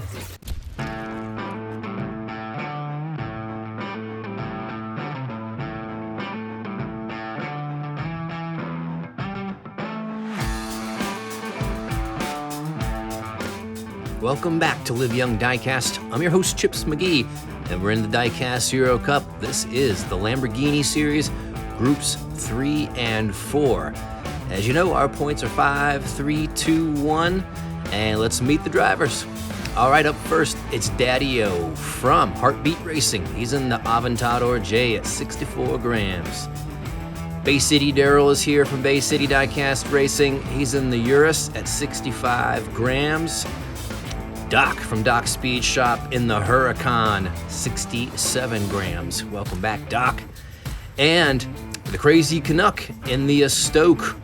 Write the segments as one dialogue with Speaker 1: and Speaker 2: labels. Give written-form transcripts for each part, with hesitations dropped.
Speaker 1: Welcome back to Live Young Diecast. I'm your host, Chips McGee, and we're in the Diecast Euro Cup. This is the Lamborghini Series, Groups 3 and 4. As you know, our points are 5, 3, 2, 1, and let's meet the drivers. All right, up first, it's Daddy-O from Heartbeat Racing. He's in the Aventador J at 64 grams. Bay City Daryl is here from Bay City Diecast Racing. He's in the Urus at 65 grams. Doc from Doc Speed Shop in the Huracan, 67 grams. Welcome back, Doc. And the Crazy Canuck in the Stoke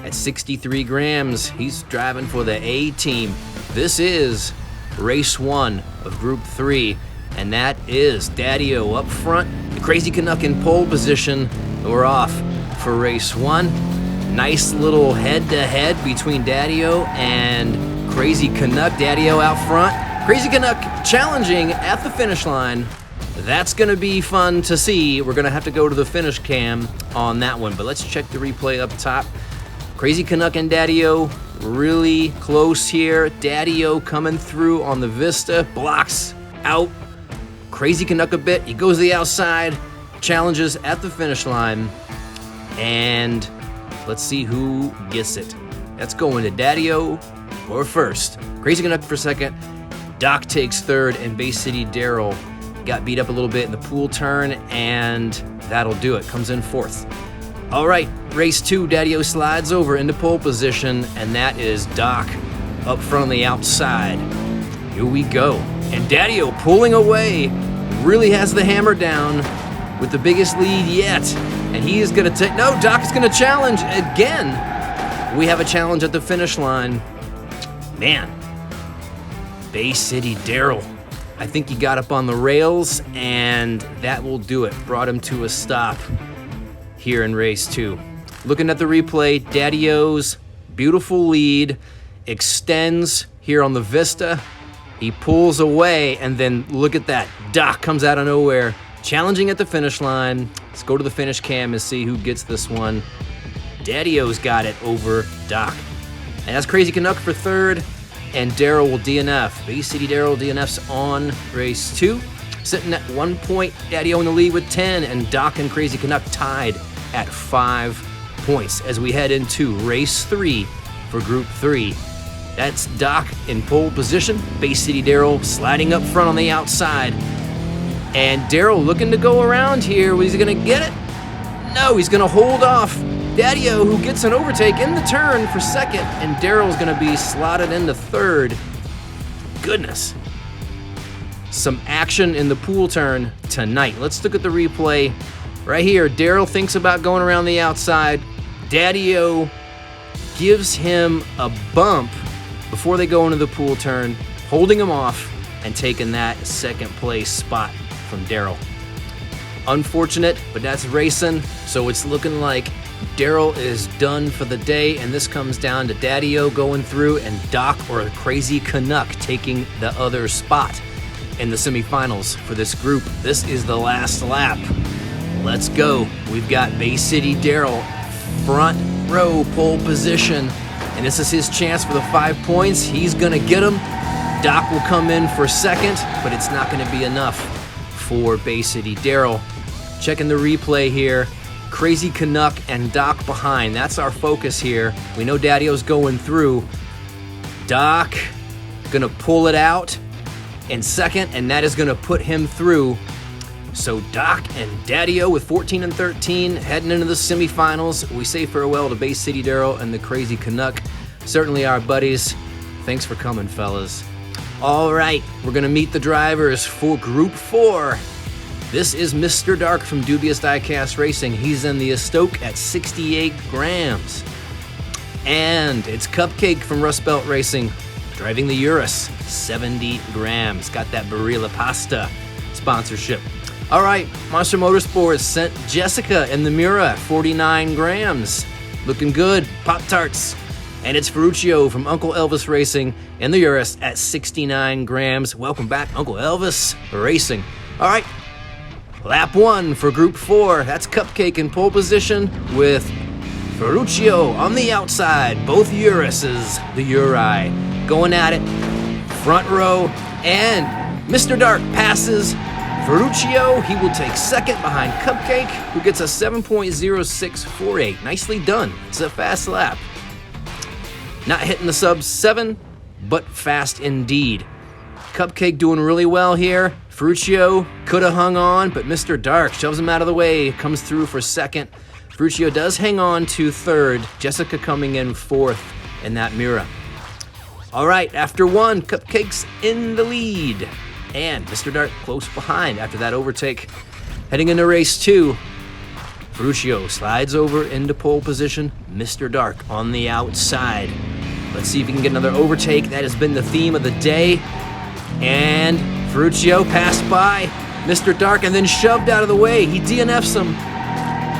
Speaker 1: at 63 grams. He's driving for the A team. This is race 1 of Group 3, and that is Daddy-O up front. The Crazy Canuck in pole position. We're off for race 1. Nice little head-to-head between Daddy-O and Crazy Canuck. Daddy-O out front. Crazy Canuck challenging at the finish line. That's going to be fun to see. We're going to have to go to the finish cam on that one, but let's check the replay up top. Crazy Canuck and Daddy-O really close here. Daddy-O coming through on the Vista. Blocks out. Crazy Canuck a bit. He goes to the outside. Challenges at the finish line. And let's see who gets it. That's going to Daddy-O for first. Crazy Canuck for second. Doc takes third, and Bay City Daryl got beat up a little bit in the pool turn, and that'll do it. Comes in fourth. All right, race 2, Daddy-O slides over into pole position, and that is Doc up front on the outside. Here we go. And Daddy-O pulling away, really has the hammer down with the biggest lead yet. And he is going to take, no, Doc is going to challenge again. We have a challenge at the finish line. Man, Bay City Daryl, I think he got up on the rails, and that will do it. Brought him to a stop here in race 2. Looking at the replay, Daddy-O's beautiful lead extends here on the Vista. He pulls away, and then look at that. Doc comes out of nowhere, challenging at the finish line. Let's go to the finish cam and see who gets this one. Daddy-O's got it over Doc. And that's Crazy Canuck for third, and Daryl will DNF. Bay City Daryl DNFs on race 2. Sitting at 1 point, Daddy-O in the lead with 10, and Doc and Crazy Canuck tied at 5 points as we head into race 3 for Group 3. That's Doc in pole position, Bay City Daryl sliding up front on the outside. And Daryl looking to go around here. Is he going to get it? No, he's going to hold off Daddy-O, who gets an overtake in the turn for second, and Daryl's going to be slotted into third. Goodness. Some action in the pool turn tonight. Let's look at the replay right here. Daryl thinks about going around the outside. Daddy-O gives him a bump before they go into the pool turn, holding him off and taking that second place spot from Daryl. Unfortunate, but that's racing, so it's looking like Daryl is done for the day, and this comes down to Daddy-O going through and Doc or Crazy Canuck taking the other spot in the semifinals for this group. This is the last lap. Let's go. We've got Bay City Daryl, front row pole position, and this is his chance for the 5 points. He's gonna get them. Doc will come in for second, but it's not gonna be enough for Bay City Daryl. Checking the replay here. Crazy Canuck and Doc behind. That's our focus here. We know Daddy-O's going through. Doc gonna pull it out in second, and that is gonna put him through. So Doc and Daddy-O with 14 and 13 heading into the semifinals. We say farewell to Bay City Daryl and the Crazy Canuck. Certainly our buddies. Thanks for coming, fellas. All right, we're gonna meet the drivers for Group 4. This is Mr. Dark from Dubious Diecast Racing. He's in the Stoke at 68 grams. And it's Cupcake from Rust Belt Racing, driving the Urus, 70 grams. Got that Barilla Pasta sponsorship. All right, Monster Motorsports sent Jessica in the Mura, 49 grams. Looking good. Pop-Tarts And it's Ferruccio from Uncle Elvis Racing in the Urus at 69 grams. Welcome back, Uncle Elvis Racing. All right, lap 1 for Group 4. That's Cupcake in pole position with Ferruccio on the outside. Both Uruses, the Uri, going at it. Front row, and Mr. Dark passes Ferruccio. He will take second behind Cupcake, who gets a 7.0648. Nicely done. It's a fast lap. Not hitting the sub 7, but fast indeed. Cupcake doing really well here. Ferruccio could have hung on, but Mr. Dark shoves him out of the way, comes through for second. Ferruccio does hang on to third. Jessica coming in fourth in that mirror. All right, after 1, Cupcake's in the lead. And Mr. Dark close behind after that overtake. Heading into race 2, Ferruccio slides over into pole position. Mr. Dark on the outside. Let's see if we can get another overtake. That has been the theme of the day. And Ferruccio passed by Mr. Dark and then shoved out of the way. He DNFs him.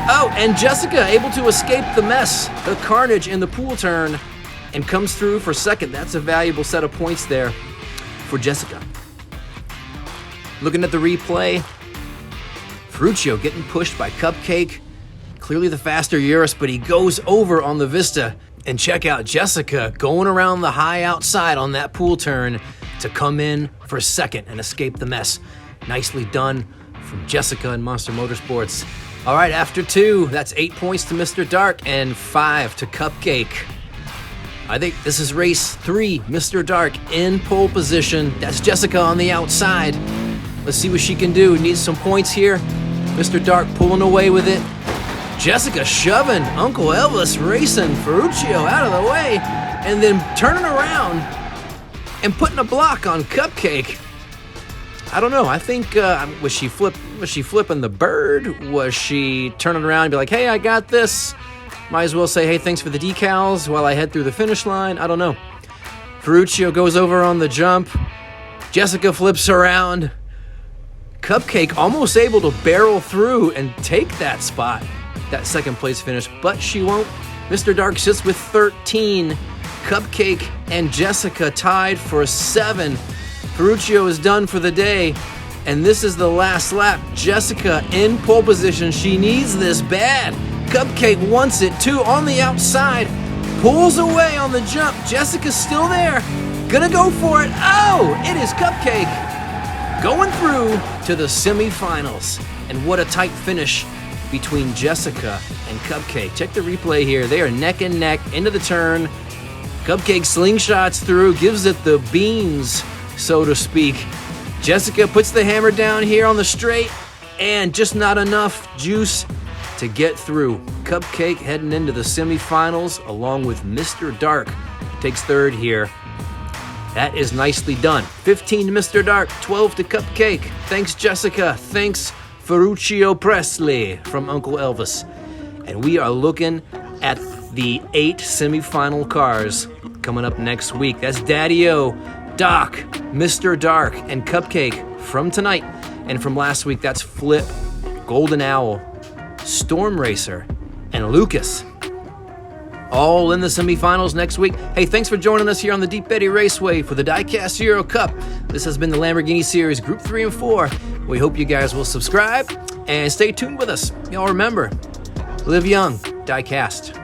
Speaker 1: Oh, and Jessica able to escape the mess, the carnage in the pool turn, and comes through for second. That's a valuable set of points there for Jessica. Looking at the replay, Ferruccio getting pushed by Cupcake. Clearly the faster Urus, but he goes over on the Vista. And check out Jessica going around the high outside on that pool turn to come in for second and escape the mess. Nicely done from Jessica in Monster Motorsports. All right, after 2, that's 8 points to Mr. Dark and 5 to Cupcake. I think this is race 3, Mr. Dark in pole position. That's Jessica on the outside. Let's see what she can do. Needs some points here. Mr. Dark pulling away with it. Jessica shoving Uncle Elvis Racing Ferruccio out of the way and then turning around and putting a block on Cupcake. I don't know. I think was she flipping the bird? Was she turning around and be like, "Hey, I got this"? Might as well say, "Hey, thanks for the decals" while I head through the finish line. I don't know. Ferruccio goes over on the jump. Jessica flips around. Cupcake almost able to barrel through and take that spot. That second place finish, but she won't. Mr. Dark sits with 13. Cupcake and Jessica tied for 7. Ferruccio is done for the day, and this is the last lap. Jessica in pole position. She needs this bad. Cupcake wants it too on the outside. Pulls away on the jump. Jessica's still there. Gonna go for it. Oh, it is Cupcake going through to the semifinals. And what a tight finish between Jessica and Cupcake. Check the replay here. They are neck and neck into the turn. Cupcake slingshots through, gives it the beans, so to speak. Jessica puts the hammer down here on the straight, and just not enough juice to get through. Cupcake heading into the semifinals along with Mr. Dark. Takes third here. That is nicely done. 15 to Mr. Dark, 12 to Cupcake. Thanks, Jessica. Thanks, Ferruccio Presley from Uncle Elvis. And we are looking at the 8 semifinal cars coming up next week. That's Daddy-O, Doc, Mr. Dark, and Cupcake from tonight. And from last week, that's Flip, Golden Owl, Storm Racer, and Lucas. All in the semifinals next week. Hey, thanks for joining us here on the Deep Eddy Raceway for the Diecast Euro Cup. This has been the Lamborghini Series Group 3 and 4. We hope you guys will subscribe and stay tuned with us. Y'all remember, live young, Diecast.